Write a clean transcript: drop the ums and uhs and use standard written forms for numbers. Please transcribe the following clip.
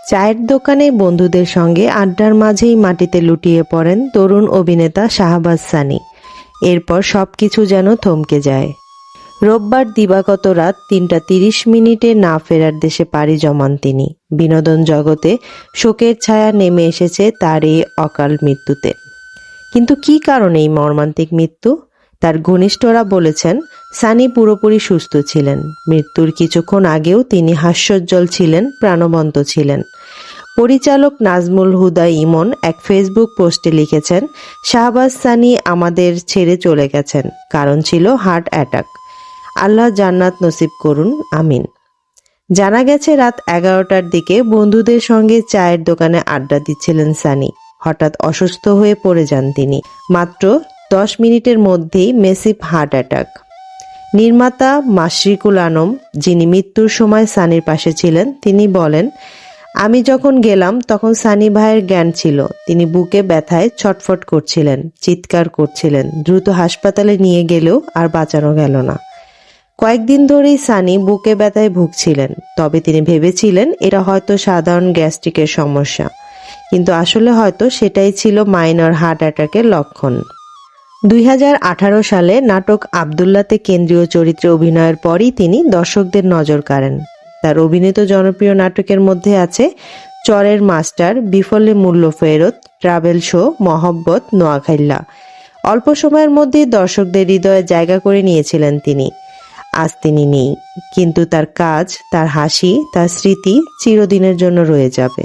চায়ের দোকানে বন্ধুদের সঙ্গে আড্ডার মাঝেই মাটিতে লুটিয়ে পড়েন তরুণ অভিনেতা শাহবাজ সানি। এরপর সবকিছু যেন থমকে যায়। রোববার দিবাগত রাত ৩টা ৩০ মিনিটে না ফেরার দেশে পাড়ি জমান তিনি। বিনোদন জগতে শোকের ছায়া নেমে এসেছে তার এই অকাল মৃত্যুতে। কিন্তু কী কারণে এই মর্মান্তিক মৃত্যু? তার ঘনিষ্ঠরা বলেছেন, সানি পুরোপুরি সুস্থ ছিলেন। মৃত্যুর কিছুক্ষণ আগেও তিনি হাস্যোজ্জ্বল ছিলেন, প্রাণবন্ত ছিলেন। পরিচালক নাজমুল হুদা ইমন এক ফেসবুক পোস্টে লিখেছেন, শাহবাজ সানি আমাদের ছেড়ে চলে গেছেন, কারণ ছিল হার্ট অ্যাটাক। আল্লাহ জান্নাত নসিব করুন, আমিন। জানা গেছে রাত 11টার দিকে বন্ধুদের সঙ্গে চায়ের দোকানে আড্ডা দিচ্ছিলেন সানি। হঠাৎ অসুস্থ হয়ে পড়ে যান তিনি। মাত্র 10 মিনিটের মধ্যেই মেসিভ হার্ট অ্যাটাক। নির্মাতা মাশরিকুল আলম, যিনি মৃত্যুর সময় সানির পাশে ছিলেন, তিনি বলেন, আমি যখন গেলাম তখন সানি ভাইয়ের জ্ঞান ছিল। তিনি বুকে ব্যথায় ছটফট করছিলেন, চিৎকার করছিলেন। দ্রুত হাসপাতালে নিয়ে গেলেও আর বাঁচানো গেল না। কয়েকদিন ধরেই সানি বুকে ব্যথায় ভুগছিলেন। তবে তিনি ভেবেছিলেন এটা হয়তো সাধারণ গ্যাস্ট্রিকের সমস্যা, কিন্তু আসলে হয়তো সেটাই ছিল মাইনর হার্ট অ্যাটাকের লক্ষণ। 2018 সালে নাটক আব্দুল্লাতে কেন্দ্রীয় চরিত্রে অভিনয়ের পরই তিনি দর্শকদের নজর কাড়েন। তার অভিনীত জনপ্রিয় নাটকের মধ্যে আছে চরের মাস্টার, বিফলে মূল্য ফেরত, ট্রাভেল শো, মহব্বত, নোয়াখাইল্লা। অল্প সময়ের মধ্যেই দর্শকদের হৃদয়ে জায়গা করে নিয়েছিলেন তিনি। আজ তিনি নেই, কিন্তু তার কাজ, তার হাসি, তার স্মৃতি চিরদিনের জন্য রয়ে যাবে।